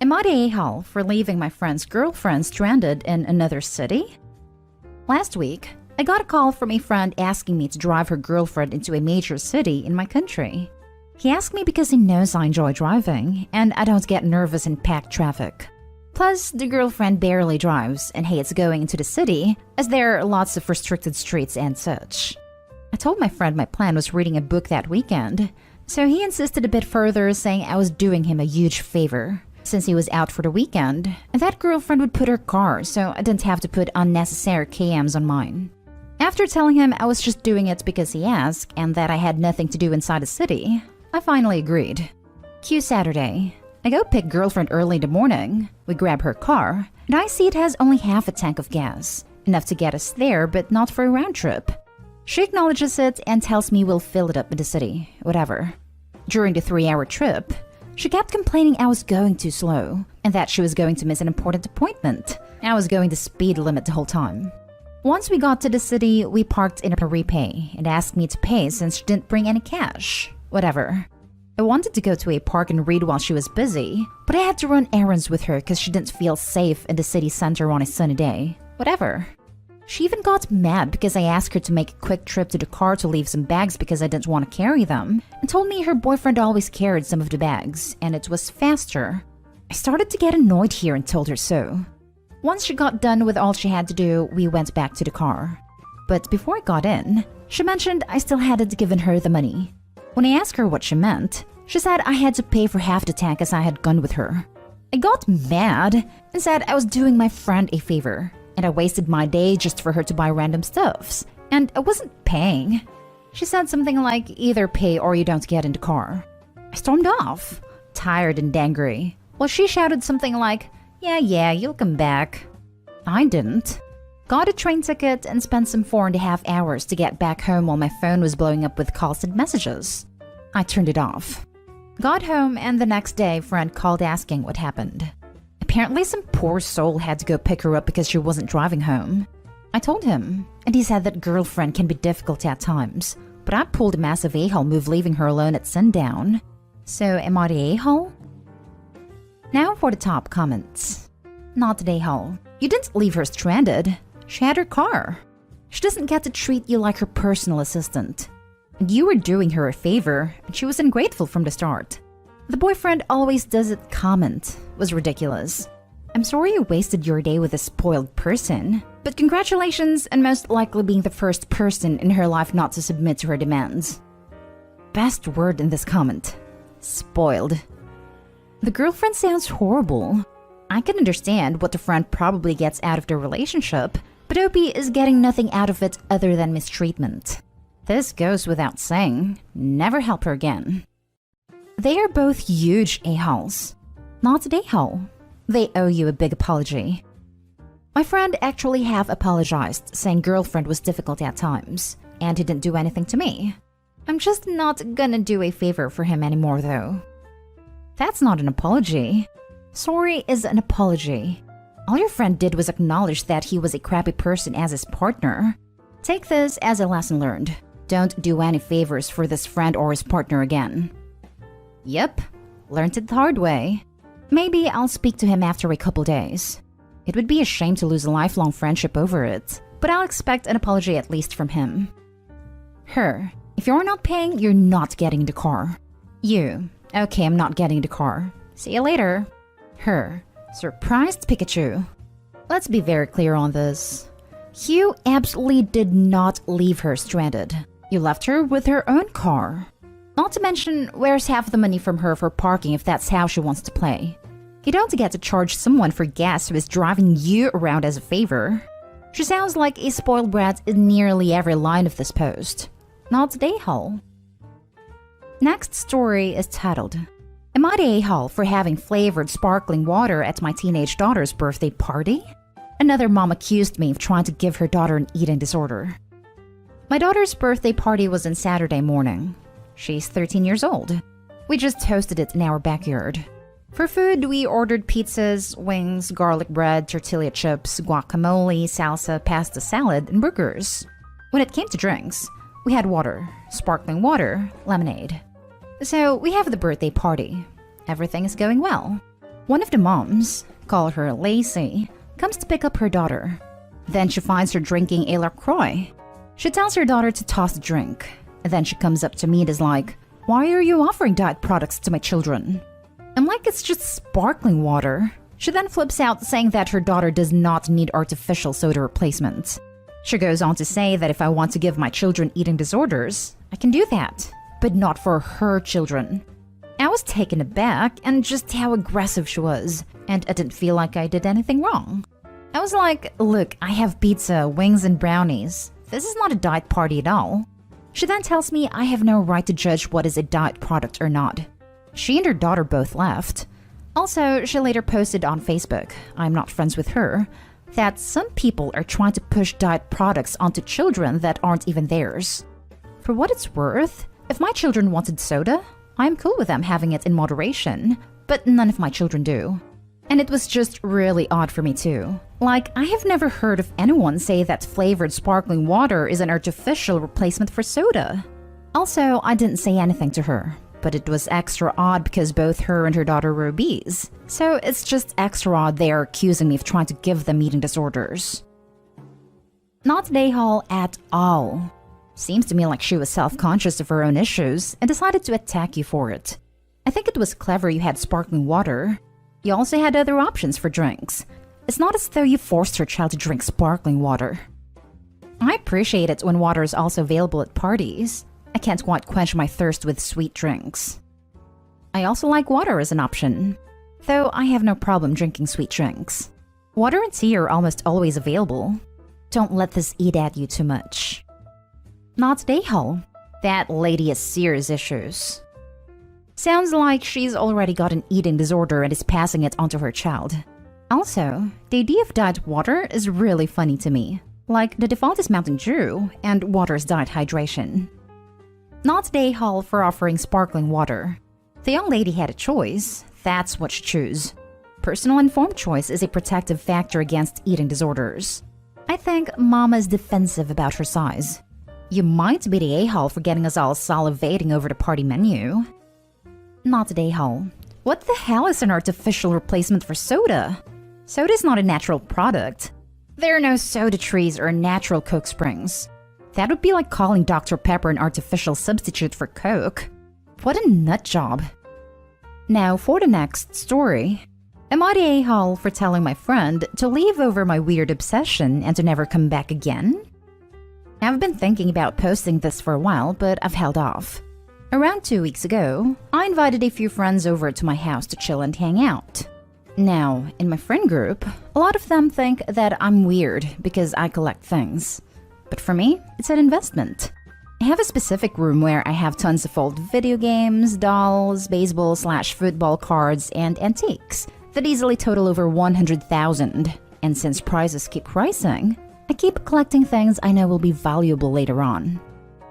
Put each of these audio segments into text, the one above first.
Am I the a-hole for leaving my friend's girlfriend stranded in another city? Last week, I got a call from a friend asking me to drive her girlfriend into a major city in my country. He asked me because he knows I enjoy driving and I don't get nervous in packed traffic. Plus, the girlfriend barely drives and hates going into the city as there are lots of restricted streets and such. I told my friend my plan was reading a book that weekend, so he insisted a bit further, saying I was doing him a huge favor since he was out for the weekend, and that girlfriend would put her car so I didn't have to put unnecessary KMs on mine. After telling him I was just doing it because he asked and that I had nothing to do inside the city, I finally agreed. Cue Saturday. I go pick girlfriend early in the morning, we grab her car, and I see it has only half a tank of gas, enough to get us there but not for a round trip. She acknowledges it and tells me we'll fill it up in the city, whatever. During the 3-hour trip, she kept complaining I was going too slow and that she was going to miss an important appointment. I was going the speed limit the whole time. Once we got to the city, we parked in a repay and asked me to pay since she didn't bring any cash. Whatever. I wanted to go to a park and read while she was busy, but I had to run errands with her because she didn't feel safe in the city center on a sunny day. Whatever. She even got mad because I asked her to make a quick trip to the car to leave some bags because I didn't want to carry them, and told me her boyfriend always carried some of the bags, and it was faster. I started to get annoyed here and told her so. Once she got done with all she had to do, we went back to the car. But before I got in, she mentioned I still hadn't given her the money. When I asked her what she meant, she said I had to pay for half the tank as I had gone with her. I got mad and said I was doing my friend a favor, and I wasted my day just for her to buy random stuffs, and I wasn't paying. She said something like, either pay or you don't get in the car. I stormed off, tired and angry, while she shouted something like, yeah, you'll come back. I didn't. Got a train ticket and spent some 4.5 hours to get back home while my phone was blowing up with calls and messages. I turned it off. Got home and the next day, friend called asking what happened. Apparently some poor soul had to go pick her up because she wasn't driving home. I told him, and he said that girlfriend can be difficult at times, but I pulled a massive a-hole move leaving her alone at sundown. So am I the a-hole? Now for the top comments. Not the a-hole. You didn't leave her stranded. She had her car. She doesn't get to treat you like her personal assistant. And you were doing her a favor, and she was ungrateful from the start. The boyfriend always does it comment was ridiculous. I'm sorry you wasted your day with a spoiled person, but congratulations on most likely being the first person in her life not to submit to her demands. Best word in this comment. Spoiled. The girlfriend sounds horrible. I can understand what the friend probably gets out of the relationship, but OP is getting nothing out of it other than mistreatment. This goes without saying. Never help her again. They are both huge a-holes. Not an a-hole. They owe you a big apology. My friend actually have apologized, saying girlfriend was difficult at times, and he didn't do anything to me. I'm just not gonna do a favor for him anymore though. That's not an apology. Sorry is an apology. All your friend did was acknowledge that he was a crappy person as his partner. Take this as a lesson learned. Don't do any favors for this friend or his partner again. Yep, learned it the hard way. Maybe I'll speak to him after a couple days. It would be a shame to lose a lifelong friendship over it, but I'll expect an apology at least from him. Her, if you're not paying, you're not getting the car. You, okay, I'm not getting the car. See you later. Her, surprised Pikachu. Let's be very clear on this. You absolutely did not leave her stranded. You left her with her own car. Not to mention, where's half the money from her for parking if that's how she wants to play? You don't get to charge someone for gas who is driving you around as a favor. She sounds like a spoiled brat in nearly every line of this post. Not the a-hole. Next story is titled, Am I the a-hole for having flavored sparkling water at my teenage daughter's birthday party? Another mom accused me of trying to give her daughter an eating disorder. My daughter's birthday party was on Saturday morning. She's 13 years old. We just hosted it in our backyard. For food, we ordered pizzas, wings, garlic bread, tortilla chips, guacamole, salsa, pasta salad, and burgers. When it came to drinks, we had water, sparkling water, lemonade. So we have the birthday party. Everything is going well. One of the moms, call her Lacey, comes to pick up her daughter. Then she finds her drinking a LaCroix. She tells her daughter to toss the drink. And then she comes up to me and is like, "Why are you offering diet products to my children?" I'm like, "It's just sparkling water." She then flips out saying that her daughter does not need artificial soda replacement. She goes on to say that if I want to give my children eating disorders, I can do that, but not for her children. I was taken aback and just how aggressive she was, and I didn't feel like I did anything wrong. I was like, "Look, I have pizza, wings, and brownies. This is not a diet party at all." She then tells me I have no right to judge what is a diet product or not. She and her daughter both left. Also, she later posted on Facebook, I'm not friends with her, that some people are trying to push diet products onto children that aren't even theirs. For what it's worth, if my children wanted soda, I'm cool with them having it in moderation, but none of my children do. And it was just really odd for me too. Like, I have never heard of anyone say that flavored sparkling water is an artificial replacement for soda. Also, I didn't say anything to her, but it was extra odd because both her and her daughter were obese. So it's just extra odd they are accusing me of trying to give them eating disorders. Not Dayhall at all. Seems to me like she was self-conscious of her own issues and decided to attack you for it. I think it was clever you had sparkling water. You also had other options for drinks. It's not as though you forced her child to drink sparkling water. I appreciate it when water is also available at parties. I can't quite quench my thirst with sweet drinks. I also like water as an option, though I have no problem drinking sweet drinks. Water and tea are almost always available. Don't let this eat at you too much. Not Dayhall. That lady has serious issues. Sounds like she's already got an eating disorder and is passing it onto her child. Also, the idea of diet water is really funny to me. Like, the default is Mountain Dew, and water is diet hydration. Not Dayhall for offering sparkling water. The young lady had a choice. That's what she chose. Personal informed choice is a protective factor against eating disorders. I think Mama is defensive about her size. You might be the a-hole for getting us all salivating over the party menu. Not Dayhall. What the hell is an artificial replacement for soda? Soda is not a natural product. There are no soda trees or natural Coke springs. That would be like calling Dr. Pepper an artificial substitute for Coke. What a nut job. Now for the next story. Am I the a-hole for telling my friend to leave over my weird obsession and to never come back again? I've been thinking about posting this for a while, but I've held off. Around 2 weeks ago, I invited a few friends over to my house to chill and hang out. Now, in my friend group, a lot of them think that I'm weird because I collect things. But for me, it's an investment. I have a specific room where I have tons of old video games, dolls, baseball/football cards, and antiques that easily total over 100,000. And since prices keep rising, I keep collecting things I know will be valuable later on.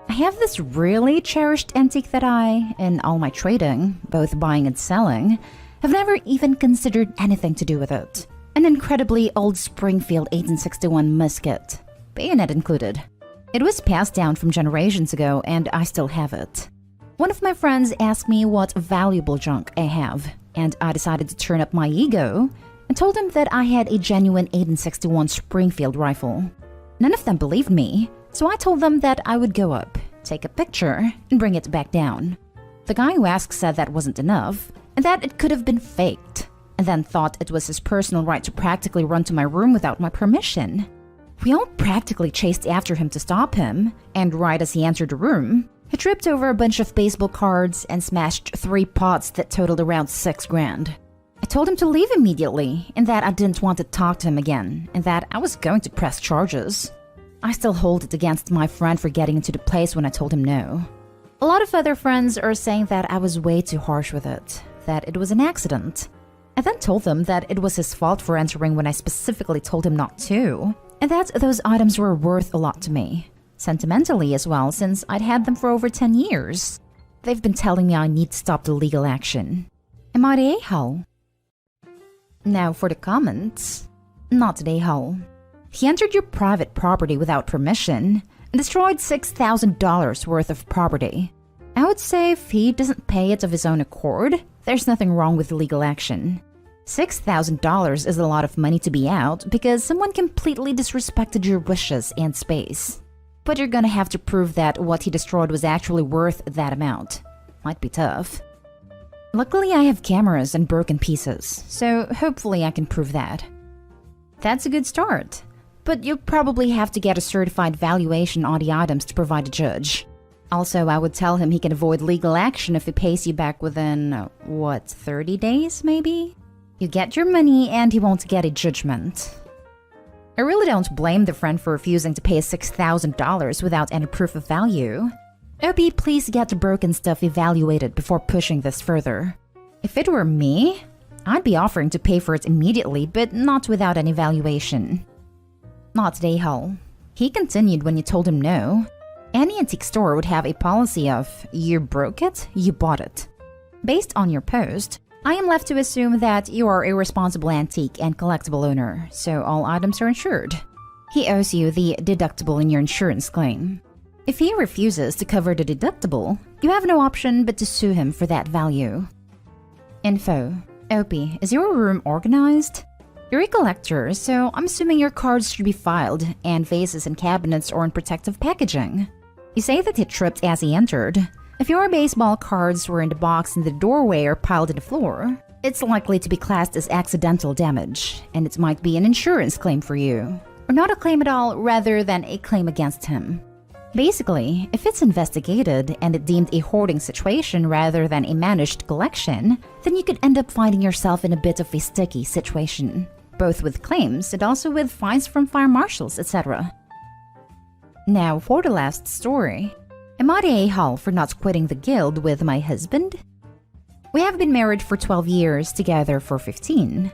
I have this really cherished antique that I, in all my trading, both buying and selling, have never even considered anything to do with it. An incredibly old Springfield 1861 musket, bayonet included. It was passed down from generations ago and I still have it. One of my friends asked me what valuable junk I have, and I decided to turn up my ego and told him that I had a genuine 1861 Springfield rifle. None of them believed me, so I told them that I would go up, take a picture, and bring it back down. The guy who asked said that wasn't enough, and that it could have been faked, and then thought it was his personal right to practically run to my room without my permission. We all practically chased after him to stop him, and right as he entered the room, he tripped over a bunch of baseball cards and smashed 3 pots that totaled around $6,000. I told him to leave immediately, and that I didn't want to talk to him again, and that I was going to press charges. I still hold it against my friend for getting into the place when I told him no. A lot of other friends are saying that I was way too harsh with it, that it was an accident. I then told them that it was his fault for entering when I specifically told him not to, and that those items were worth a lot to me. Sentimentally as well, since I'd had them for over 10 years. They've been telling me I need to stop the legal action. Am I the a-hole? Now for the comments. Not the a-hole. He entered your private property without permission and destroyed $6,000 worth of property. I would say if he doesn't pay it of his own accord, there's nothing wrong with legal action. $6,000 is a lot of money to be out because someone completely disrespected your wishes and space. But you're gonna have to prove that what he destroyed was actually worth that amount. Might be tough. Luckily, I have cameras and broken pieces, so hopefully I can prove that. That's a good start. But you'll probably have to get a certified valuation on the items to provide a judge. Also, I would tell him he can avoid legal action if he pays you back within, 30 days maybe? You get your money and he won't get a judgment. I really don't blame the friend for refusing to pay $6,000 without any proof of value. OP, please get the broken stuff evaluated before pushing this further. If it were me, I'd be offering to pay for it immediately, but not without an evaluation. Not today, Hull. He continued when you told him no. Any antique store would have a policy of, you broke it, you bought it. Based on your post, I am left to assume that you are a responsible antique and collectible owner, so all items are insured. He owes you the deductible in your insurance claim. If he refuses to cover the deductible, you have no option but to sue him for that value. Info. Opie, is your room organized? You're a collector, so I'm assuming your cards should be filed, and vases and cabinets are in protective packaging. You say that he tripped as he entered. If your baseball cards were in the box in the doorway or piled on the floor, it's likely to be classed as accidental damage, and it might be an insurance claim for you. Or not a claim at all, rather than a claim against him. Basically, if it's investigated and it deemed a hoarding situation rather than a managed collection, then you could end up finding yourself in a bit of a sticky situation, both with claims and also with fines from fire marshals, etc. Now, for the last story. Am I the a-hole for not quitting the guild with my husband? We have been married for 12 years, together for 15.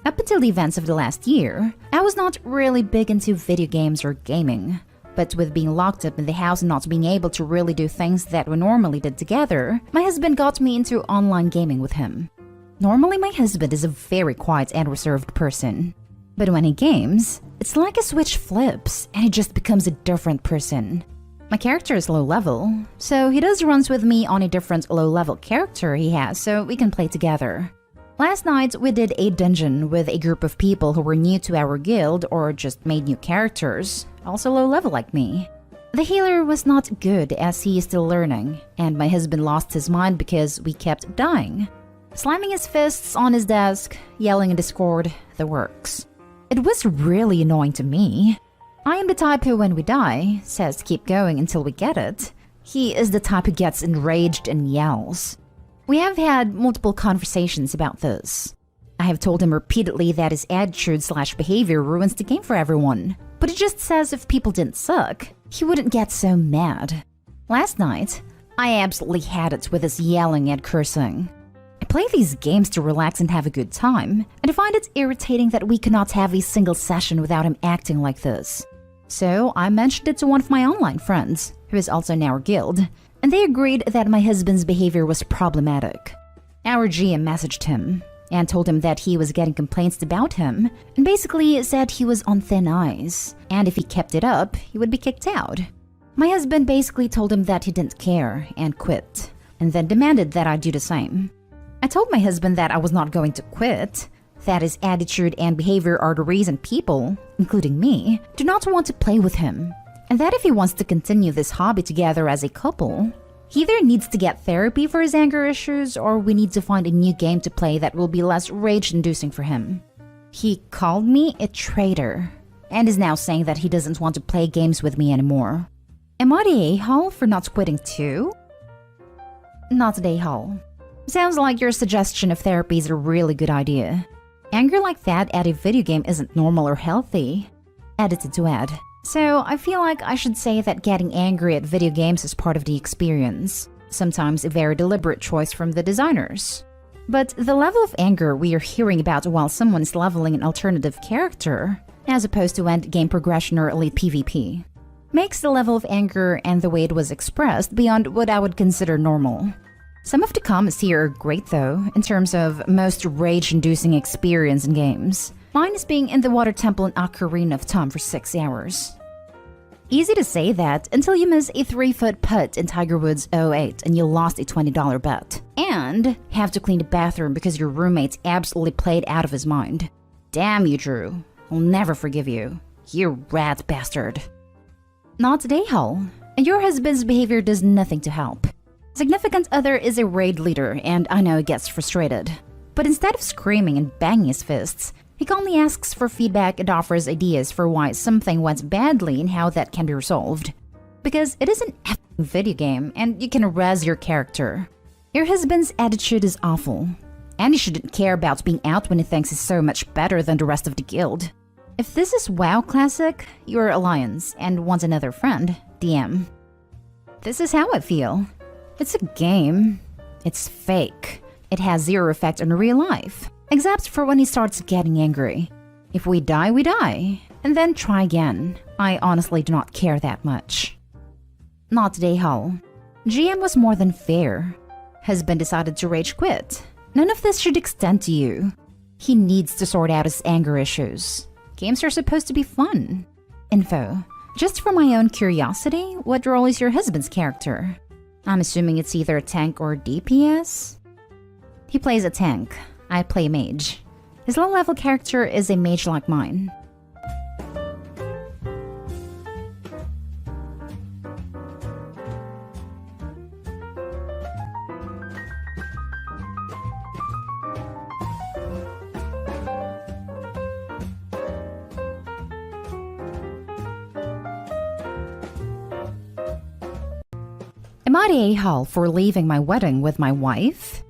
Up until the events of the last year, I was not really big into video games or gaming. But with being locked up in the house and not being able to really do things that we normally did together, my husband got me into online gaming with him. Normally my husband is a very quiet and reserved person. But when he games, it's like a switch flips and he just becomes a different person. My character is low level, so he does runs with me on a different low level character he has so we can play together. Last night we did a dungeon with a group of people who were new to our guild or just made new characters, also low level like me. The healer was not good as he is still learning, and my husband lost his mind because we kept dying. Slamming his fists on his desk, yelling in Discord, the works. It was really annoying to me. I am the type who when we die, says keep going until we get it. He is the type who gets enraged and yells. We have had multiple conversations about this. I have told him repeatedly that his attitude/behavior ruins the game for everyone, but he just says if people didn't suck, he wouldn't get so mad. Last night, I absolutely had it with his yelling and cursing. I play these games to relax and have a good time, and I find it irritating that we cannot have a single session without him acting like this. So I mentioned it to one of my online friends, who is also in our guild, and they agreed that my husband's behavior was problematic. Our GM messaged him and told him that he was getting complaints about him and basically said he was on thin ice, and if he kept it up, he would be kicked out. My husband basically told him that he didn't care and quit, and then demanded that I do the same. I told my husband that I was not going to quit, that his attitude and behavior are the reason people, including me, do not want to play with him, and that if he wants to continue this hobby together as a couple, he either needs to get therapy for his anger issues or we need to find a new game to play that will be less rage-inducing for him. He called me a traitor and is now saying that he doesn't want to play games with me anymore. Am I the a-hole for not quitting too? Not the a-hole. Sounds like your suggestion of therapy is a really good idea. Anger like that at a video game isn't normal or healthy. Edited to add. So I feel like I should say that getting angry at video games is part of the experience, sometimes a very deliberate choice from the designers. But the level of anger we are hearing about while someone is leveling an alternative character, as opposed to end game progression or elite PvP, makes the level of anger and the way it was expressed beyond what I would consider normal. Some of the comments here are great though, in terms of most rage-inducing experience in games. Mine is being in the water temple in Ocarina of Time for 6 hours. Easy to say that until you miss a 3-foot putt in Tiger Woods' '08 and you lost a $20 bet. And have to clean the bathroom because your roommate absolutely played out of his mind. Damn you, Drew. I'll never forgive you. You rat bastard. Not today, Hull. Your husband's behavior does nothing to help. Significant other is a raid leader, and I know he gets frustrated. But instead of screaming and banging his fists, he calmly asks for feedback and offers ideas for why something went badly and how that can be resolved. Because it is an effing video game, and you can razz your character. Your husband's attitude is awful, and he shouldn't care about being out when he thinks he's so much better than the rest of the guild. If this is WoW Classic, you're Alliance and want another friend, DM. This is how I feel. It's a game. It's fake. It has zero effect on real life, except for when he starts getting angry. If we die, we die, and then try again. I honestly do not care that much. Not today, Hull. GM was more than fair. Husband decided to rage quit. None of this should extend to you. He needs to sort out his anger issues. Games are supposed to be fun. Info. Just for my own curiosity, what role is your husband's character? I'm assuming it's either a tank or DPS? He plays a tank. I play mage. His low-level character is a mage like mine. Am I the a-hole for leaving my wedding with my wife?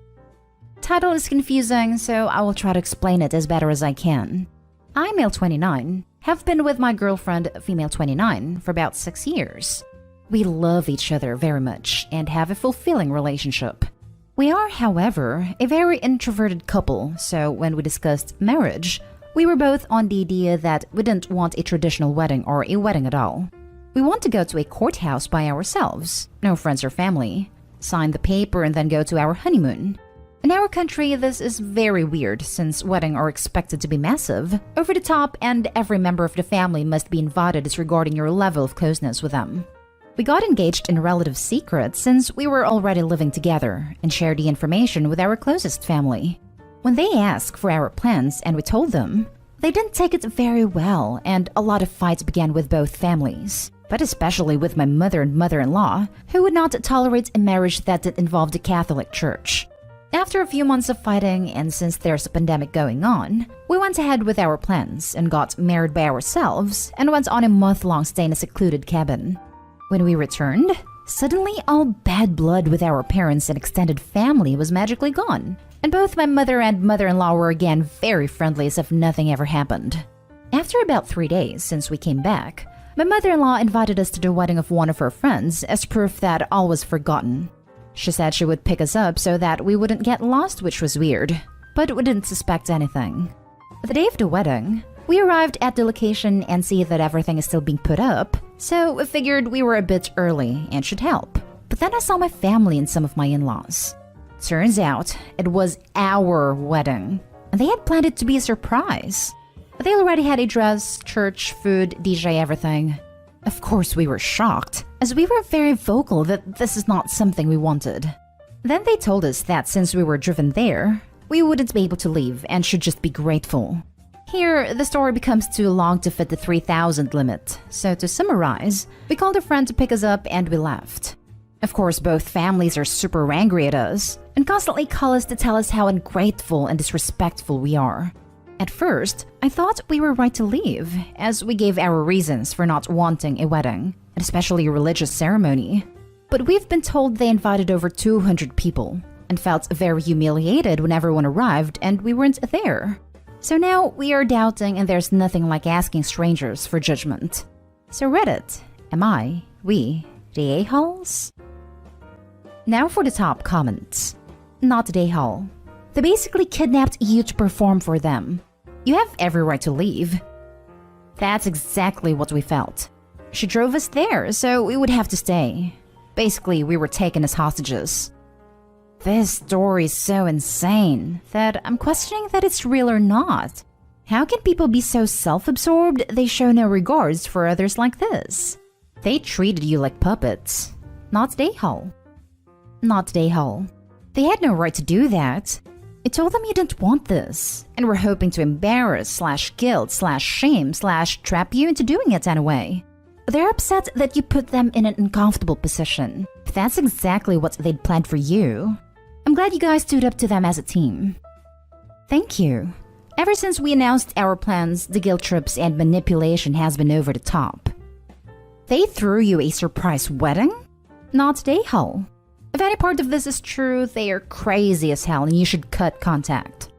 Title is confusing, so I will try to explain it as better as I can. I'm male 29, have been with my girlfriend, female 29, for about 6 years. We love each other very much and have a fulfilling relationship. We are, however, a very introverted couple, so when we discussed marriage, we were both on the idea that we didn't want a traditional wedding or a wedding at all. We want to go to a courthouse by ourselves, no friends or family, sign the paper and then go to our honeymoon. In our country, this is very weird since weddings are expected to be massive, over the top, and every member of the family must be invited disregarding your level of closeness with them. We got engaged in relative secret since we were already living together and shared the information with our closest family. When they asked for our plans and we told them, they didn't take it very well and a lot of fights began with both families. But especially with my mother and mother-in-law, who would not tolerate a marriage that did involve the Catholic Church. After a few months of fighting, and since there's a pandemic going on, we went ahead with our plans and got married by ourselves and went on a month-long stay in a secluded cabin. When we returned, suddenly all bad blood with our parents and extended family was magically gone, and both my mother and mother-in-law were again very friendly as if nothing ever happened. After about 3 days since we came back, my mother-in-law invited us to the wedding of one of her friends as proof that all was forgotten. She said she would pick us up so that we wouldn't get lost, which was weird, but we didn't suspect anything. The day of the wedding, we arrived at the location and see that everything is still being put up, so we figured we were a bit early and should help. But then I saw my family and some of my in-laws. Turns out, it was our wedding, and they had planned it to be a surprise. They already had a dress, church, food, DJ, everything. Of course, we were shocked, as we were very vocal that this is not something we wanted. Then they told us that since we were driven there, we wouldn't be able to leave and should just be grateful. Here, the story becomes too long to fit the 3,000 limit, so to summarize, we called a friend to pick us up and we left. Of course, both families are super angry at us and constantly call us to tell us how ungrateful and disrespectful we are. At first, I thought we were right to leave, as we gave our reasons for not wanting a wedding, and especially a religious ceremony. But we've been told they invited over 200 people, and felt very humiliated when everyone arrived and we weren't there. So now we are doubting and there's nothing like asking strangers for judgment. So Reddit, am I, we, the a-holes? Now for the top comments. Not the a-hole. They basically kidnapped you to perform for them. You have every right to leave. That's exactly what we felt. She drove us there, so we would have to stay. Basically, we were taken as hostages. This story is so insane that I'm questioning that it's real or not. How can people be so self-absorbed they show no regards for others like this? They treated you like puppets. Not Dayhall. Not Dayhall. They had no right to do that. I told them you didn't want this, and were hoping to embarrass / guilt / shame / trap you into doing it anyway. They're upset that you put them in an uncomfortable position. That's exactly what they'd planned for you. I'm glad you guys stood up to them as a team. Thank you. Ever since we announced our plans, the guilt trips and manipulation has been over the top. They threw you a surprise wedding? Not Dayhall. If any part of this is true, they are crazy as hell and you should cut contact.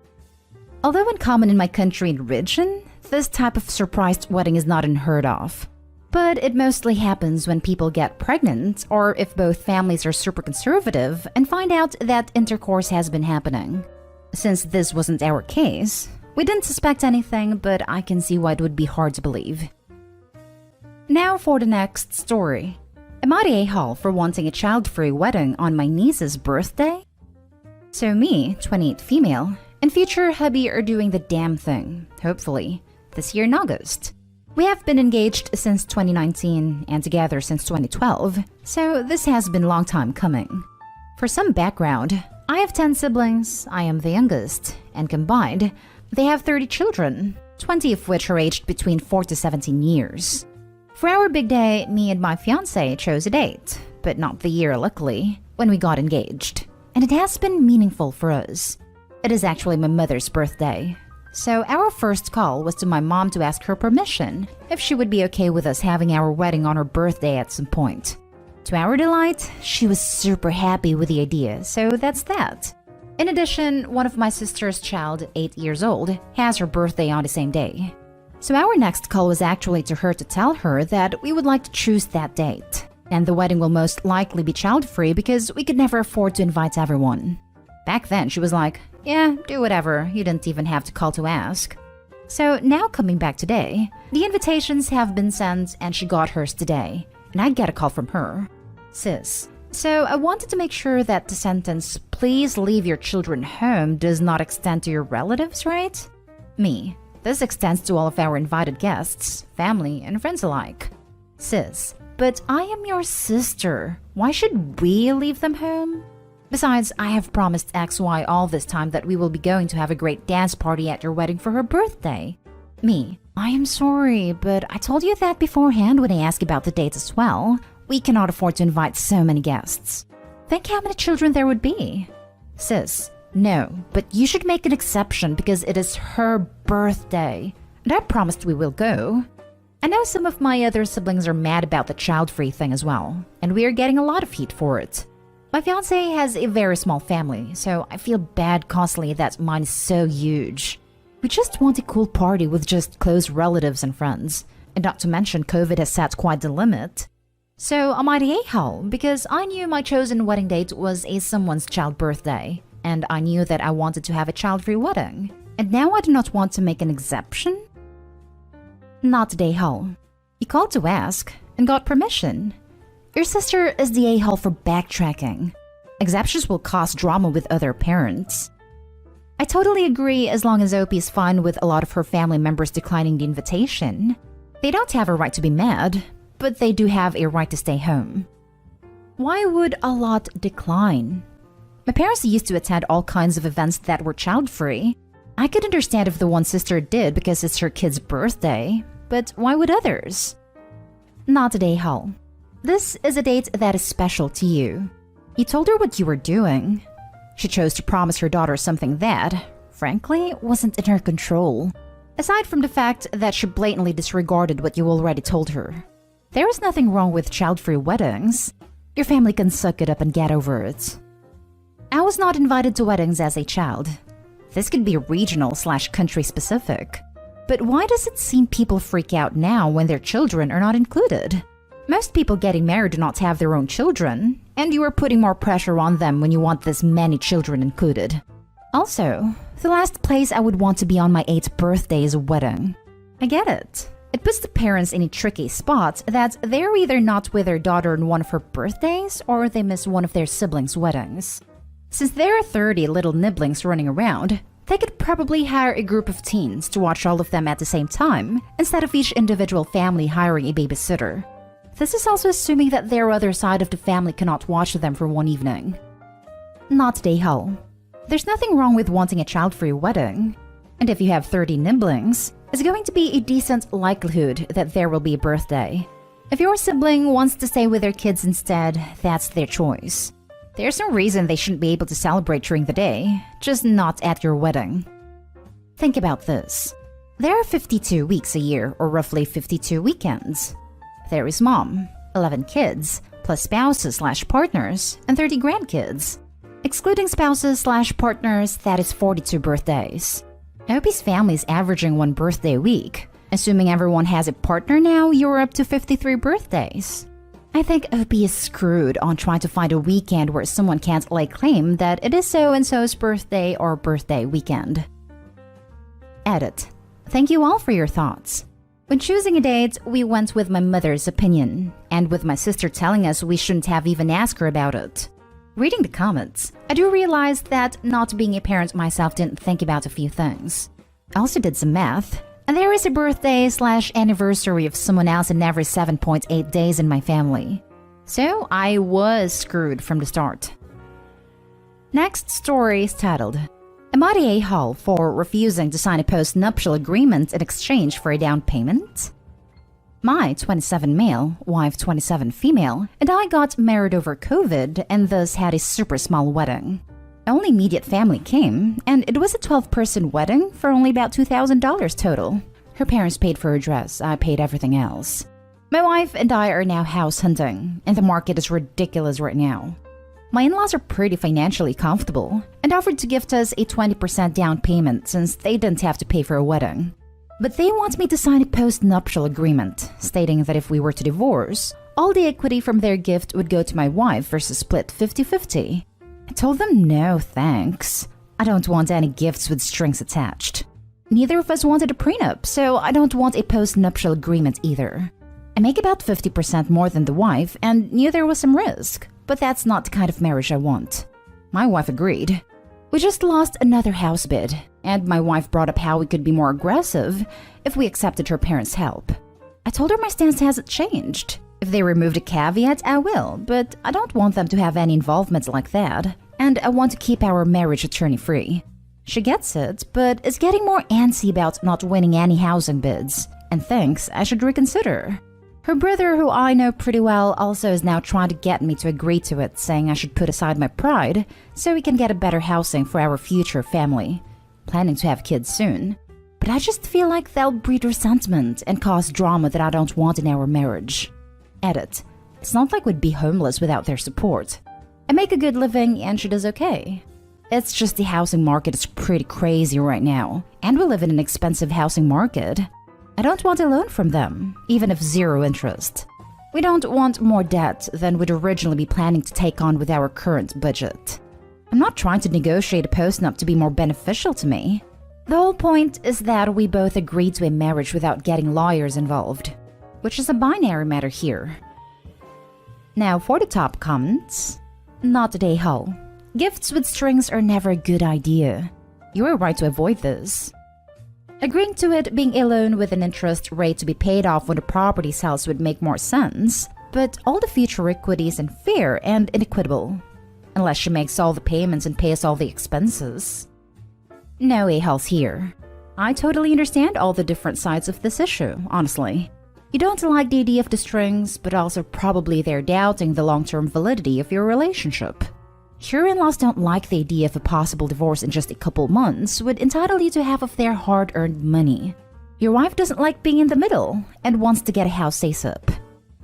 Although uncommon in my country and region, this type of surprise wedding is not unheard of. But it mostly happens when people get pregnant or if both families are super conservative and find out that intercourse has been happening. Since this wasn't our case, we didn't suspect anything, but I can see why it would be hard to believe. Now for the next story. Am I the a-hole for wanting a child-free wedding on my niece's birthday? So me, 28 female, and future hubby are doing the damn thing, hopefully, this year in August. We have been engaged since 2019 and together since 2012, so this has been a long time coming. For some background, I have 10 siblings, I am the youngest, and combined, they have 30 children, 20 of which are aged between 4 to 17 years. For our big day, me and my fiancé chose a date, but not the year luckily, when we got engaged. And it has been meaningful for us. It is actually my mother's birthday. So our first call was to my mom to ask her permission if she would be okay with us having our wedding on her birthday at some point. To our delight, she was super happy with the idea, so that's that. In addition, one of my sister's child, 8 years old, has her birthday on the same day. So our next call was actually to her to tell her that we would like to choose that date. And the wedding will most likely be child-free because we could never afford to invite everyone. Back then, she was like, yeah, do whatever, you didn't even have to call to ask. So now coming back today, the invitations have been sent and she got hers today. And I get a call from her. Sis, so I wanted to make sure that the sentence, please leave your children home, does not extend to your relatives, right? Me, this extends to all of our invited guests, family, and friends alike. Sis, but I am your sister. Why should we leave them home? Besides, I have promised XY all this time that we will be going to have a great dance party at your wedding for her birthday. Me, I am sorry, but I told you that beforehand when I asked about the date as well. We cannot afford to invite so many guests. Think how many children there would be. Sis, no, but you should make an exception because it is her birthday. And I promised we will go. I know some of my other siblings are mad about the child-free thing as well, and we are getting a lot of heat for it. My fiancé has a very small family, so I feel bad constantly that mine is so huge. We just want a cool party with just close relatives and friends, and not to mention COVID has set quite the limit. So am I the a-hole because I knew my chosen wedding date was someone's child birthday, and I knew that I wanted to have a child-free wedding, and now I do not want to make an exception? Not the a-hole. You called to ask and got permission. Your sister is the a-hole for backtracking. Exceptions will cause drama with other parents. I totally agree as long as OP is fine with a lot of her family members declining the invitation. They don't have a right to be mad, but they do have a right to stay home. Why would a lot decline? My parents used to attend all kinds of events that were child-free. I could understand if the one sister did because it's her kid's birthday, but why would others? Not a a-hole. This is a date that is special to you. You told her what you were doing. She chose to promise her daughter something that, frankly, wasn't in her control. Aside from the fact that she blatantly disregarded what you already told her. There is nothing wrong with child-free weddings. Your family can suck it up and get over it. I was not invited to weddings as a child. This could be regional/country specific. But why does it seem people freak out now when their children are not included? Most people getting married do not have their own children, and you are putting more pressure on them when you want this many children included. Also, the last place I would want to be on my 8th birthday is a wedding. I get it. It puts the parents in a tricky spot that they're either not with their daughter on one of her birthdays or they miss one of their siblings' weddings. Since there are 30 little nibblings running around, they could probably hire a group of teens to watch all of them at the same time instead of each individual family hiring a babysitter. This is also assuming that their other side of the family cannot watch them for one evening. Not day Hull. There's nothing wrong with wanting a child for your wedding. And if you have 30 nibblings, it's going to be a decent likelihood that there will be a birthday. If your sibling wants to stay with their kids instead, that's their choice. There's no reason they shouldn't be able to celebrate during the day, just not at your wedding. Think about this. There are 52 weeks a year, or roughly 52 weekends. There is mom, 11 kids, plus spouses/partners, and 30 grandkids. Excluding spouses/partners, that is 42 birthdays. Opie's family is averaging one birthday a week. Assuming everyone has a partner now, you're up to 53 birthdays. I think Opie is screwed on trying to find a weekend where someone can't lay claim that it is so-and-so's birthday or birthday weekend. Edit. Thank you all for your thoughts. When choosing a date, we went with my mother's opinion, and with my sister telling us we shouldn't have even asked her about it. Reading the comments, I do realize that not being a parent myself didn't think about a few things. I also did some math, and there is a birthday/anniversary of someone else in every 7.8 days in my family. So I was screwed from the start. Next story is titled, Am I the a-hole for refusing to sign a postnuptial agreement in exchange for a down payment? My 27 male, wife 27 female, and I got married over COVID and thus had a super small wedding. Only immediate family came, and it was a 12-person wedding for only about $2,000 total. Her parents paid for her dress, I paid everything else. My wife and I are now house hunting, and the market is ridiculous right now. My in-laws are pretty financially comfortable and offered to gift us a 20% down payment since they didn't have to pay for a wedding. But they want me to sign a post-nuptial agreement, stating that if we were to divorce, all the equity from their gift would go to my wife versus split 50-50. I told them no thanks. I don't want any gifts with strings attached. Neither of us wanted a prenup, so I don't want a post-nuptial agreement either. I make about 50% more than the wife and knew there was some risk, but that's not the kind of marriage I want. My wife agreed. We just lost another house bid, and my wife brought up how we could be more aggressive if we accepted her parents' help. I told her my stance hasn't changed. If they removed a caveat, I will, but I don't want them to have any involvement like that, and I want to keep our marriage attorney-free. She gets it, but is getting more antsy about not winning any housing bids, and thinks I should reconsider. Her brother, who I know pretty well, also is now trying to get me to agree to it, saying I should put aside my pride so we can get a better housing for our future family. Planning to have kids soon. But I just feel like they'll breed resentment and cause drama that I don't want in our marriage. Edit. It's not like we'd be homeless without their support. I make a good living and she does okay. It's just the housing market is pretty crazy right now, and we live in an expensive housing market. I don't want a loan from them, even if zero interest. We don't want more debt than we'd originally be planning to take on with our current budget. I'm not trying to negotiate a postnup to be more beneficial to me. The whole point is that we both agree to a marriage without getting lawyers involved, which is a binary matter here. Now for the top comments. Not a day-hole. Gifts with strings are never a good idea. You are right to avoid this. Agreeing to it being a loan with an interest rate to be paid off when the property sells would make more sense, but all the future equity is unfair and inequitable. Unless she makes all the payments and pays all the expenses. No a-holes here. I totally understand all the different sides of this issue, honestly. You don't like the idea of the strings, but also probably they're doubting the long-term validity of your relationship. Your in-laws don't like the idea of a possible divorce in just a couple months would entitle you to half of their hard-earned money. Your wife doesn't like being in the middle and wants to get a house ASAP.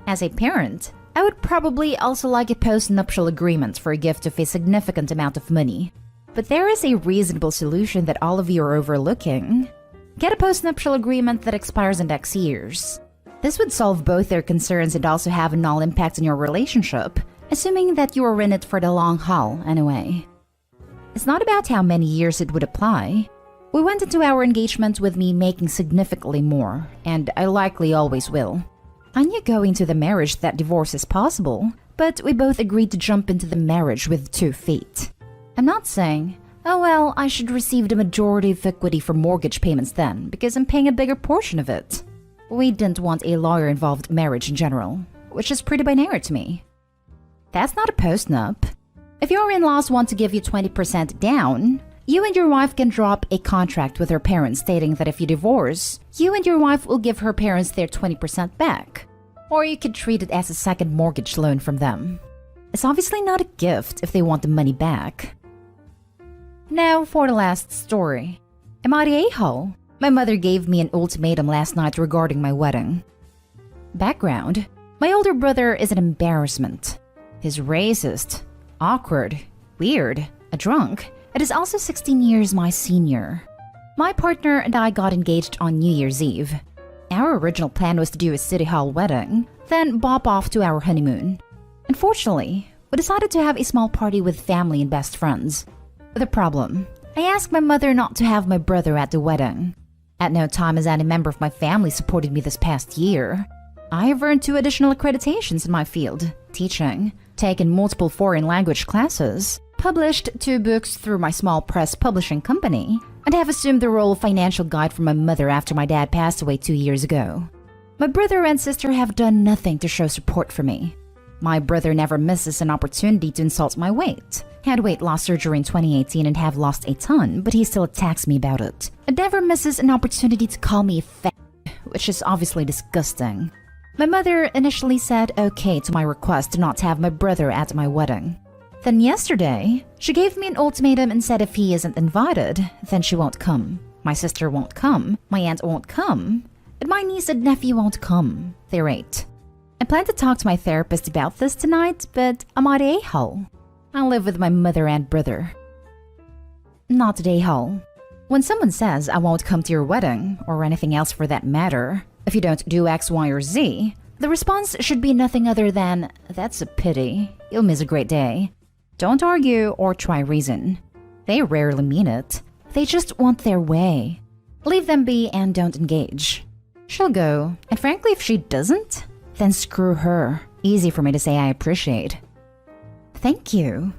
As a parent, I would probably also like a post-nuptial agreement for a gift of a significant amount of money. But there is a reasonable solution that all of you are overlooking. Get a post-nuptial agreement that expires in X years. This would solve both their concerns and also have a null impact on your relationship, assuming that you are in it for the long haul anyway. It's not about how many years it would apply. We went into our engagement with me making significantly more, and I likely always will. I knew going into the marriage that divorce is possible, but we both agreed to jump into the marriage with 2 feet. I'm not saying, oh well, I should receive the majority of equity for mortgage payments then, because I'm paying a bigger portion of it. We didn't want a lawyer-involved marriage in general. which is pretty binary to me. That's not a postnup. If your in-laws want to give you 20% down, you and your wife can drop a contract with her parents stating that if you divorce, you and your wife will give her parents their 20% back. Or you could treat it as a second mortgage loan from them. It's obviously not a gift if they want the money back. Now for the last story. Am I the a-hole? My mother gave me an ultimatum last night regarding my wedding. Background: my older brother is an embarrassment. He's racist, awkward, weird, a drunk, and is also 16 years my senior. My partner and I got engaged on New Year's Eve. Our original plan was to do a city hall wedding, then bop off to our honeymoon. Unfortunately, we decided to have a small party with family and best friends. The problem: I asked my mother not to have my brother at the wedding. At no time has any member of my family supported me this past year. I have earned 2 additional accreditations in my field, teaching, taken multiple foreign language classes, published 2 books through my small press publishing company, and have assumed the role of financial guide for my mother after my dad passed away 2 years ago. My brother and sister have done nothing to show support for me. My brother never misses an opportunity to insult my weight. Had weight loss surgery in 2018 and have lost a ton, but he still attacks me about it. And never misses an opportunity to call me fat, which is obviously disgusting. My mother initially said okay to my request to not have my brother at my wedding. Then yesterday, she gave me an ultimatum and said if he isn't invited, then she won't come. My sister won't come, my aunt won't come, and my niece and nephew won't come. They're 8. I plan to talk to my therapist about this tonight, but I'm not a a-hole. I live with my mother and brother. Not an a-hole. When someone says I won't come to your wedding, or anything else for that matter, if you don't do X, Y, or Z, the response should be nothing other than, that's a pity, you'll miss a great day. Don't argue or try reason. They rarely mean it. They just want their way. Leave them be and don't engage. She'll go, and frankly if she doesn't, then screw her. Easy for me to say I appreciate. Thank you.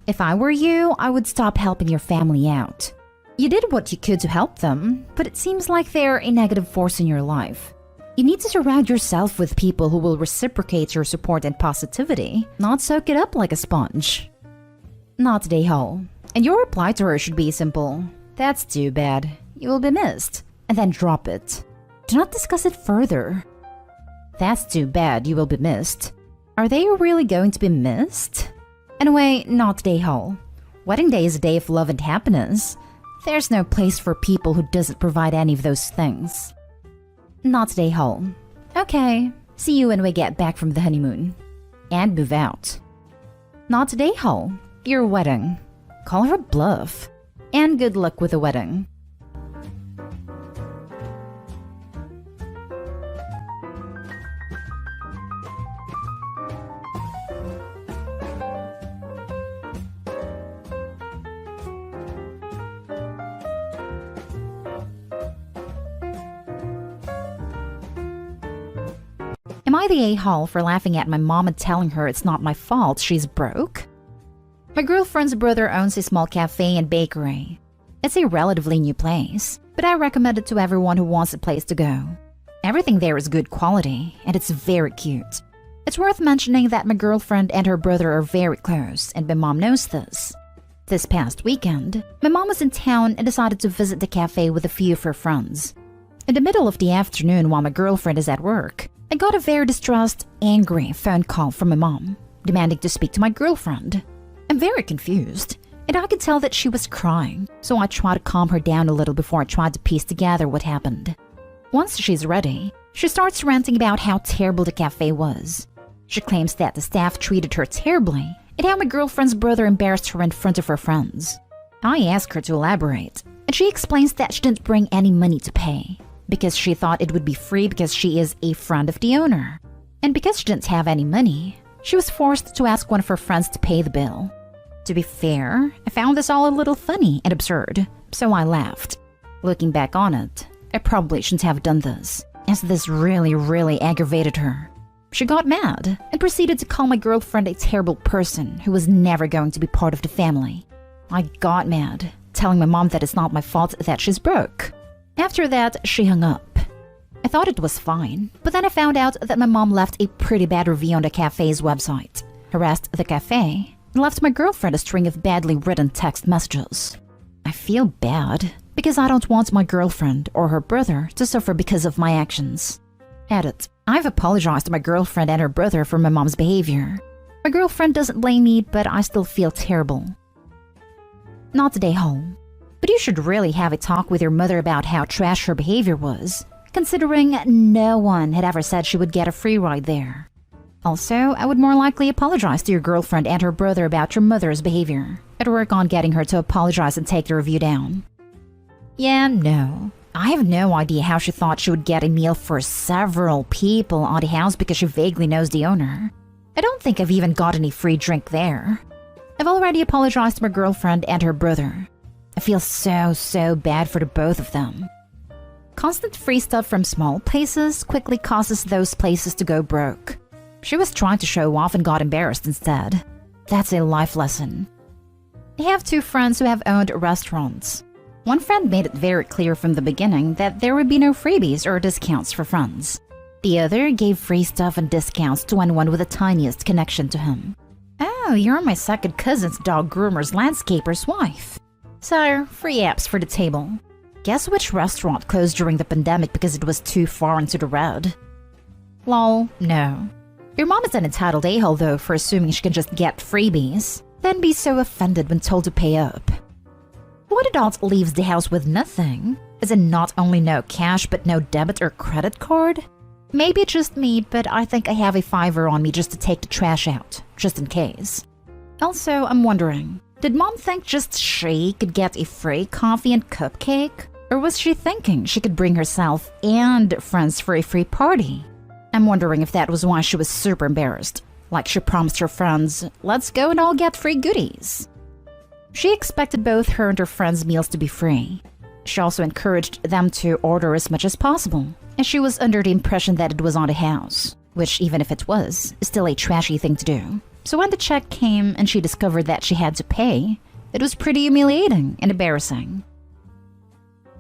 If I were you, I would stop helping your family out. You did what you could to help them, but it seems like they're a negative force in your life. You need to surround yourself with people who will reciprocate your support and positivity, not soak it up like a sponge. Not today, Hall. And your reply to her should be simple. That's too bad. You will be missed. And then drop it. Do not discuss it further. That's too bad. You will be missed. Are they really going to be missed? Anyway, not today, Hall. Wedding day is a day of love and happiness. There's no place for people who doesn't provide any of those things. Not today, Hall. Okay, see you when we get back from the honeymoon. And move out. Not today, Hall. Your wedding. Call her a bluff. And good luck with the wedding. Am I the a-hole for laughing at my mom and telling her it's not my fault she's broke? My girlfriend's brother owns a small cafe and bakery. It's a relatively new place, but I recommend it to everyone who wants a place to go. Everything there is good quality, and it's very cute. It's worth mentioning that my girlfriend and her brother are very close, and my mom knows this. This past weekend, my mom was in town and decided to visit the cafe with a few of her friends. In the middle of the afternoon while my girlfriend is at work, I got a very distressed, angry phone call from my mom, demanding to speak to my girlfriend. I'm very confused, and I could tell that she was crying, so I tried to calm her down a little before I tried to piece together what happened. Once she's ready, she starts ranting about how terrible the cafe was. She claims that the staff treated her terribly, and how my girlfriend's brother embarrassed her in front of her friends. I ask her to elaborate, and she explains that she didn't bring any money to pay, because she thought it would be free because she is a friend of the owner. And because she didn't have any money, she was forced to ask one of her friends to pay the bill. To be fair, I found this all a little funny and absurd, so I laughed. Looking back on it, I probably shouldn't have done this, as this really aggravated her. She got mad and proceeded to call my girlfriend a terrible person who was never going to be part of the family. I got mad, telling my mom that it's not my fault that she's broke. After that, she hung up. I thought it was fine, but then I found out that my mom left a pretty bad review on the cafe's website, harassed the cafe, and left my girlfriend a string of badly written text messages. I feel bad because I don't want my girlfriend or her brother to suffer because of my actions. Edit. I've apologized to my girlfriend and her brother for my mom's behavior. My girlfriend doesn't blame me, but I still feel terrible. Not today, home. But you should really have a talk with your mother about how trash her behavior was, considering no one had ever said she would get a free ride there. Also, I would more likely apologize to your girlfriend and her brother about your mother's behavior. I'd work on getting her to apologize and take the review down. Yeah, no. I have no idea how she thought she would get a meal for several people on the house because she vaguely knows the owner. I don't think I've even got any free drink there. I've already apologized to my girlfriend and her brother. I feel so bad for the both of them. Constant free stuff from small places quickly causes those places to go broke. She was trying to show off and got embarrassed instead. That's a life lesson. I have two friends who have owned restaurants. One friend made it very clear from the beginning that there would be no freebies or discounts for friends. The other gave free stuff and discounts to anyone with the tiniest connection to him. Oh, you're my second cousin's dog groomer's landscaper's wife. So, free apps for the table. Guess which restaurant closed during the pandemic because it was too far into the red? Lol, no. Your mom is an entitled a-hole though for assuming she can just get freebies, then be so offended when told to pay up. What adult leaves the house with nothing? As in not only no cash but no debit or credit card? Maybe just me, but I think I have a $5 on me just to take the trash out, just in case. Also, I'm wondering, did mom think just she could get a free coffee and cupcake? Or was she thinking she could bring herself and friends for a free party? I'm wondering if that was why she was super embarrassed. Like she promised her friends, let's go and all get free goodies. She expected both her and her friends' meals to be free. She also encouraged them to order as much as possible, and she was under the impression that it was on the house, which even if it was, is still a trashy thing to do. So when the check came and she discovered that she had to pay, it was pretty humiliating and embarrassing.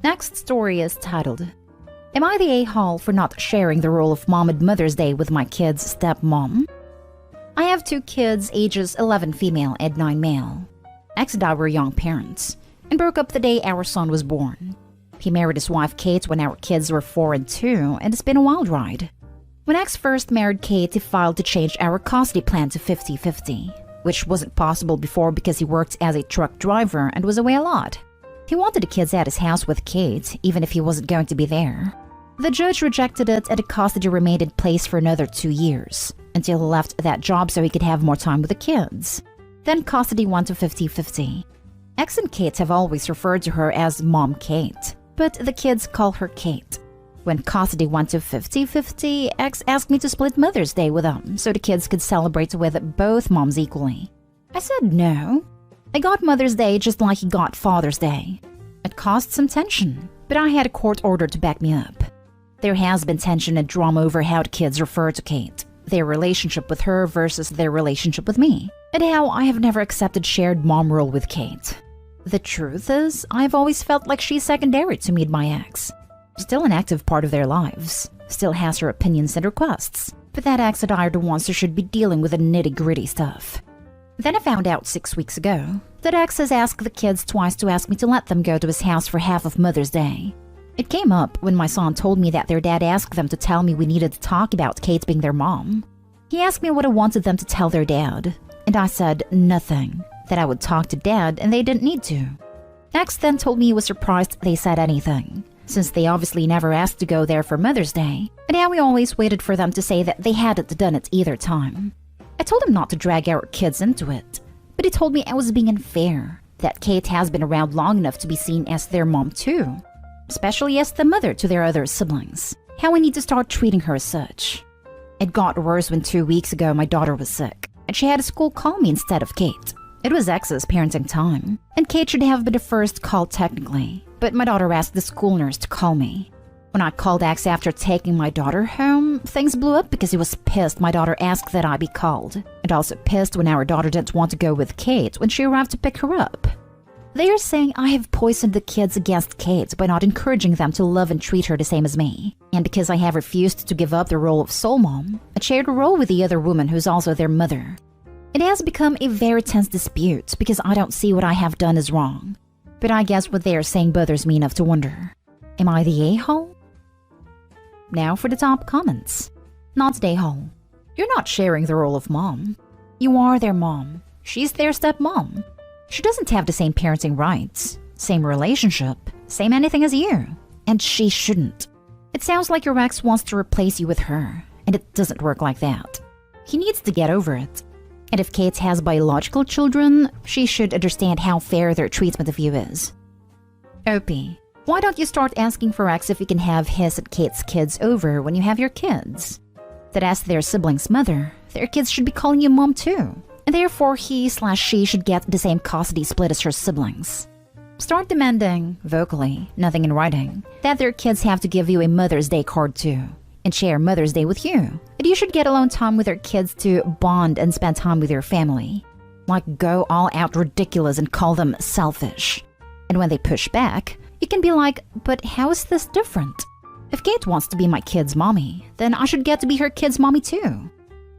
Next story is titled, Am I the a-hole for not sharing the role of mom at Mother's Day with my kid's stepmom? I have two kids, ages 11 female and 9 male. Ex and I were young parents, and broke up the day our son was born. He married his wife Kate when our kids were 4 and 2, and it's been a wild ride. When Ex first married Kate, he filed to change our custody plan to 50-50, which wasn't possible before because he worked as a truck driver and was away a lot. He wanted the kids at his house with Kate, even if he wasn't going to be there. The judge rejected it, and the custody remained in place for another 2 years, until he left that job so he could have more time with the kids. Then custody went to 50-50. Ex and Kate have always referred to her as Mom Kate, but the kids call her Kate. When custody went to 50-50, Ex asked me to split Mother's Day with them so the kids could celebrate with both moms equally. I said no. I got Mother's Day just like he got Father's Day. It caused some tension, but I had a court order to back me up. There has been tension and drama over how the kids refer to Kate, their relationship with her versus their relationship with me, and how I have never accepted shared mom role with Kate. The truth is, I've always felt like she's secondary to me and my ex. Still an active part of their lives, still has her opinions and requests, but that ex and I are the ones who should be dealing with the nitty-gritty stuff. Then I found out 6 weeks ago that ex has asked the kids twice to ask me to let them go to his house for half of Mother's Day. It came up when my son told me that their dad asked them to tell me we needed to talk about Kate being their mom. He asked me what I wanted them to tell their dad, and I said nothing, that I would talk to dad and they didn't need to. Ex then told me he was surprised they said anything, since they obviously never asked to go there for Mother's Day, and how we always waited for them to say that they hadn't done it either time. I told him not to drag our kids into it, but he told me I was being unfair, that Kate has been around long enough to be seen as their mom too, especially as the mother to their other siblings, how we need to start treating her as such. It got worse when 2 weeks ago my daughter was sick, and she had school call me instead of Kate. It was Ex's parenting time, and Kate should have been the first call technically, but my daughter asked the school nurse to call me. When I called Ex after taking my daughter home, things blew up because he was pissed my daughter asked that I be called, and also pissed when our daughter didn't want to go with Kate when she arrived to pick her up. They are saying I have poisoned the kids against Kate by not encouraging them to love and treat her the same as me. And because I have refused to give up the role of sole mom, I shared a role with the other woman who's also their mother. It has become a very tense dispute because I don't see what I have done as wrong. But I guess what they are saying bothers me enough to wonder. Am I the a-hole? Now for the top comments. Not the a-hole. You're not sharing the role of mom. You are their mom. She's their stepmom. She doesn't have the same parenting rights, same relationship, same anything as you. And she shouldn't. It sounds like your ex wants to replace you with her, and it doesn't work like that. He needs to get over it. And if Kate has biological children, she should understand how fair their treatment of you is. Opie, why don't you start asking for X if you can have his and Kate's kids over when you have your kids? That as their sibling's mother, their kids should be calling you mom too. And therefore he/she should get the same custody split as her siblings. Start demanding, vocally, nothing in writing, that their kids have to give you a Mother's Day card too, and share Mother's Day with you. And you should get alone time with their kids to bond and spend time with your family. Like go all out ridiculous and call them selfish. And when they push back, you can be like, but how is this different? If Kate wants to be my kid's mommy, then I should get to be her kid's mommy too.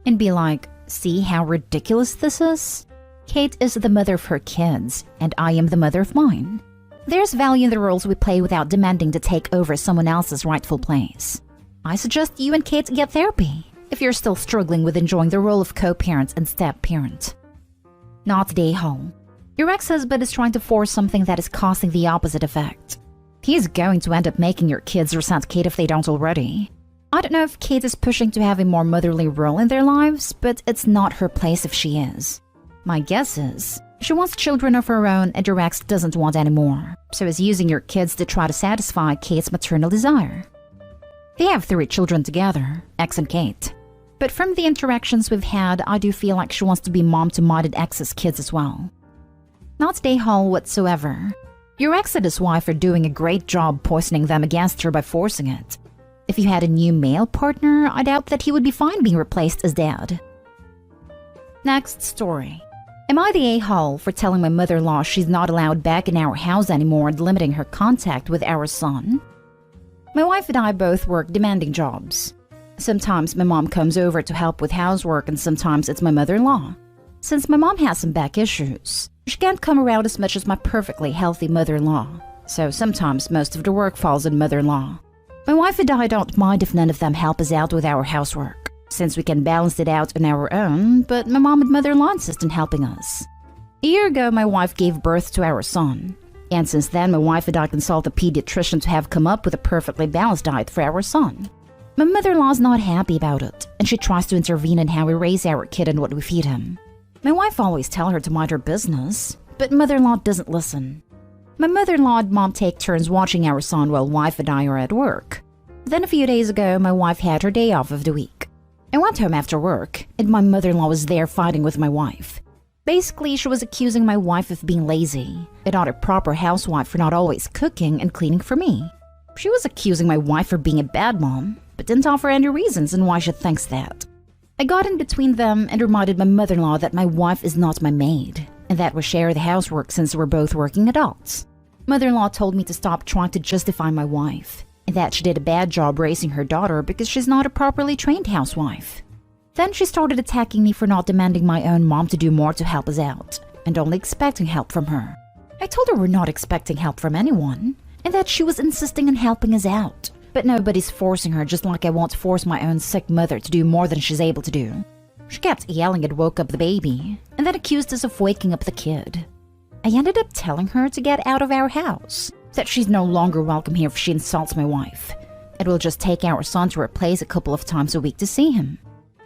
And be like, see how ridiculous this is? Kate is the mother of her kids, and I am the mother of mine. There's value in the roles we play without demanding to take over someone else's rightful place. I suggest you and Kate get therapy, if you're still struggling with enjoying the role of co-parent and step-parent. Not the a-hole. Your ex-husband is trying to force something that is causing the opposite effect. He's going to end up making your kids resent Kate if they don't already. I don't know if Kate is pushing to have a more motherly role in their lives, but it's not her place if she is. My guess is, she wants children of her own and your ex doesn't want any more, so is using your kids to try to satisfy Kate's maternal desire. They have 3 children together, X and Kate. But from the interactions we've had, I do feel like she wants to be mom to modded X's kids as well. Not the a-hole whatsoever. Your ex and his wife are doing a great job poisoning them against her by forcing it. If you had a new male partner, I doubt that he would be fine being replaced as dad. Next story. Am I the a-hole for telling my mother-in-law she's not allowed back in our house anymore and limiting her contact with our son? My wife and I both work demanding jobs. Sometimes my mom comes over to help with housework and sometimes it's my mother-in-law. Since my mom has some back issues, she can't come around as much as my perfectly healthy mother-in-law. So sometimes most of the work falls on mother-in-law. My wife and I don't mind if none of them help us out with our housework, since we can balance it out on our own, but my mom and mother-in-law insist on helping us. A year ago, my wife gave birth to our son, and since then my wife and I consult a pediatrician to have come up with a perfectly balanced diet for our son. My mother-in-law is not happy about it, and she tries to intervene in how we raise our kid and what we feed him. My wife always tells her to mind her business, but mother-in-law doesn't listen. My mother-in-law and mom take turns watching our son while wife and I are at work. Then a few days ago, my wife had her day off of the week. I went home after work, and my mother-in-law was there fighting with my wife. Basically, she was accusing my wife of being lazy, and not a proper housewife for not always cooking and cleaning for me. She was accusing my wife for being a bad mom, but didn't offer any reasons on why she thinks that. I got in between them and reminded my mother-in-law that my wife is not my maid, and that we share the housework since we're both working adults. Mother-in-law told me to stop trying to justify my wife, and that she did a bad job raising her daughter because she's not a properly trained housewife. Then she started attacking me for not demanding my own mom to do more to help us out, and only expecting help from her. I told her we're not expecting help from anyone, and that she was insisting on helping us out. But nobody's forcing her, just like I won't force my own sick mother to do more than she's able to do. She kept yelling and woke up the baby, and then accused us of waking up the kid. I ended up telling her to get out of our house, that she's no longer welcome here if she insults my wife. It will just take our son to her place a couple of times a week to see him.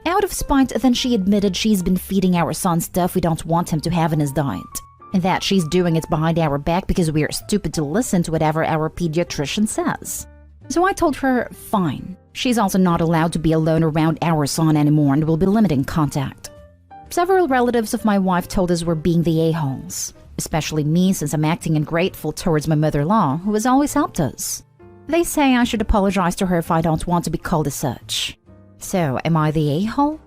Out of spite, then she admitted she's been feeding our son stuff we don't want him to have in his diet, and that she's doing it behind our back because we are stupid to listen to whatever our pediatrician says. So I told her, fine. She's also not allowed to be alone around our son anymore and will be limiting contact. Several relatives of my wife told us we're being the a-holes, especially me since I'm acting ungrateful towards my mother-in-law, who has always helped us. They say I should apologize to her if I don't want to be called as such. So, am I the a-hole?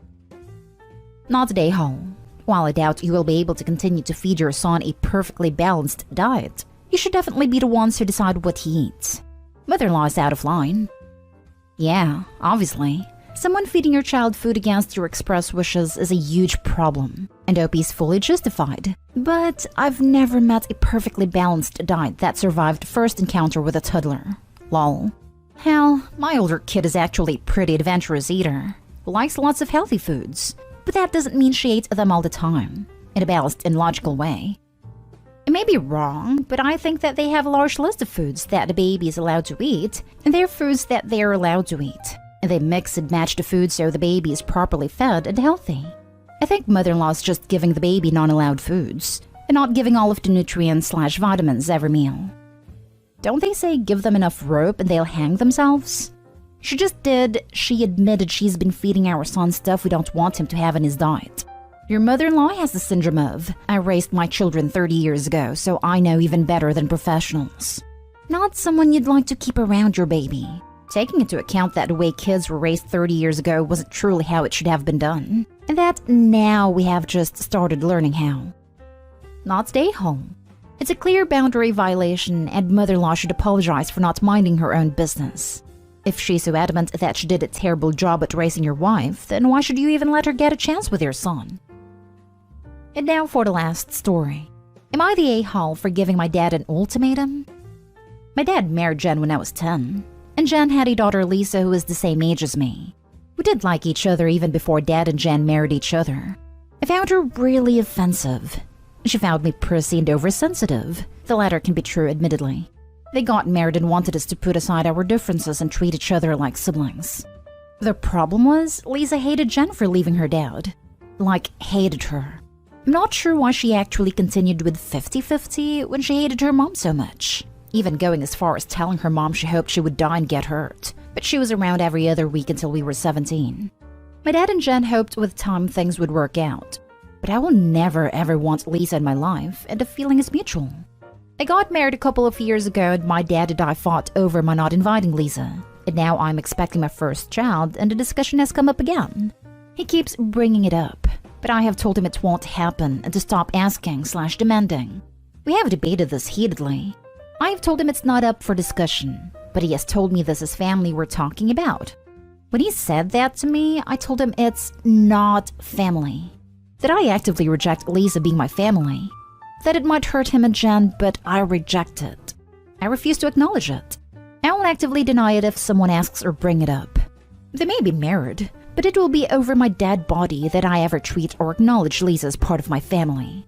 Not the a-hole. While I doubt you will be able to continue to feed your son a perfectly balanced diet, you should definitely be the ones who decide what he eats. Mother-in-law is out of line. Yeah, obviously. Someone feeding your child food against your express wishes is a huge problem, and OP is fully justified. But I've never met a perfectly balanced diet that survived first encounter with a toddler. Lol. Hell, my older kid is actually a pretty adventurous eater, who likes lots of healthy foods, but that doesn't mean she ate them all the time, in a balanced and logical way. It may be wrong, but I think that they have a large list of foods that the baby is allowed to eat, and they're foods that they're allowed to eat. And they mix and match the food so the baby is properly fed and healthy. I think mother-in-law is just giving the baby non-allowed foods, and not giving all of the nutrients/vitamins every meal. Don't they say give them enough rope and they'll hang themselves? She just did. She admitted she's been feeding our son stuff we don't want him to have in his diet. Your mother-in-law has the syndrome of, I raised my children 30 years ago, so I know even better than professionals. Not someone you'd like to keep around your baby. Taking into account that the way kids were raised 30 years ago wasn't truly how it should have been done, and that now we have just started learning how. Not stay home. It's a clear boundary violation, and mother-in-law should apologize for not minding her own business. If she's so adamant that she did a terrible job at raising your wife, then why should you even let her get a chance with your son? And now for the last story. Am I the a-hole for giving my dad an ultimatum? My dad married Jen when I was 10, and Jen had a daughter Lisa who is the same age as me. We did like each other even before Dad and Jen married each other. I found her really offensive. She found me prissy and oversensitive. The latter can be true, admittedly. They got married and wanted us to put aside our differences and treat each other like siblings. The problem was, Lisa hated Jen for leaving her dad. Like, hated her. I'm not sure why she actually continued with 50-50 when she hated her mom so much, even going as far as telling her mom she hoped she would die and get hurt, but she was around every other week until we were 17. My dad and Jen hoped with time things would work out, but I will never ever want Lisa in my life, and the feeling is mutual. I got married a couple of years ago and my dad and I fought over my not inviting Lisa, and now I'm expecting my first child and the discussion has come up again. He keeps bringing it up, but I have told him it won't happen and to stop asking/demanding. We have debated this heatedly. I have told him it's not up for discussion, but he has told me this is family we're talking about. When he said that to me, I told him it's not family. That I actively reject Lisa being my family. That it might hurt him and Jen, but I reject it. I refuse to acknowledge it. I will actively deny it if someone asks or bring it up. They may be married, but it will be over my dead body that I ever treat or acknowledge Lisa as part of my family.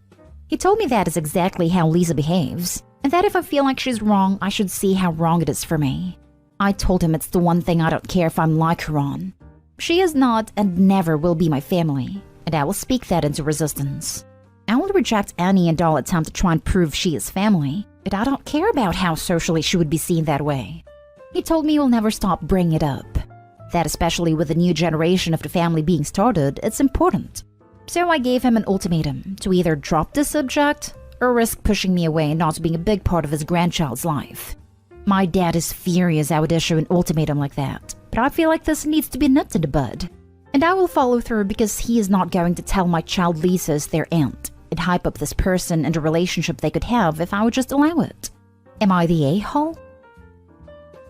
He told me that is exactly how Lisa behaves, and that if I feel like she's wrong, I should see how wrong it is for me. I told him it's the one thing I don't care if I'm like her on. She is not and never will be my family, and I will speak that into resistance. I will reject any and all attempt to try and prove she is family, and I don't care about how socially she would be seen that way. He told me he will never stop bringing it up. That especially with the new generation of the family being started, it's important. So I gave him an ultimatum to either drop the subject or risk pushing me away and not being a big part of his grandchild's life. My dad is furious I would issue an ultimatum like that, but I feel like this needs to be nipped in the bud. And I will follow through because he is not going to tell my child Lisa is their aunt and hype up this person and the relationship they could have if I would just allow it. Am I the a-hole?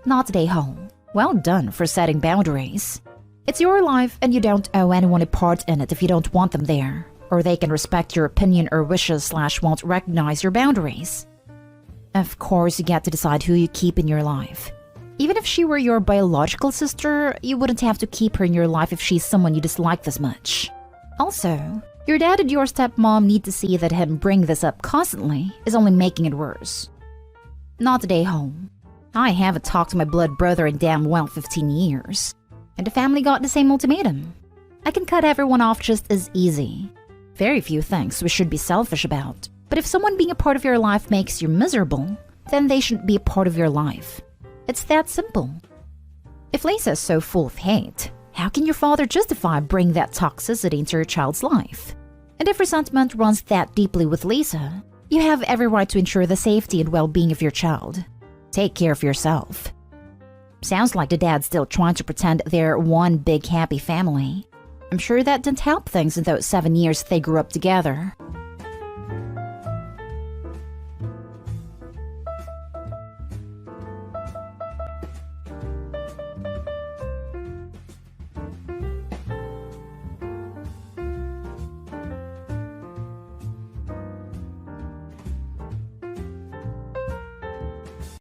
Not the a-hole. Well done for setting boundaries. It's your life and you don't owe anyone a part in it if you don't want them there, or they can respect your opinion or wishes/won't recognize your boundaries. Of course, you get to decide who you keep in your life. Even if she were your biological sister, you wouldn't have to keep her in your life if she's someone you dislike this much. Also, your dad and your stepmom need to see that him bring this up constantly is only making it worse. Not today, home. I haven't talked to my blood brother in damn well 15 years. And the family got the same ultimatum. I can cut everyone off just as easy. Very few things we should be selfish about. But if someone being a part of your life makes you miserable, then they shouldn't be a part of your life. It's that simple. If Lisa is so full of hate, how can your father justify bringing that toxicity into your child's life? And if resentment runs that deeply with Lisa, you have every right to ensure the safety and well-being of your child. Take care of yourself. Sounds like the dad's still trying to pretend they're one big happy family. I'm sure that didn't help things in those 7 years they grew up together.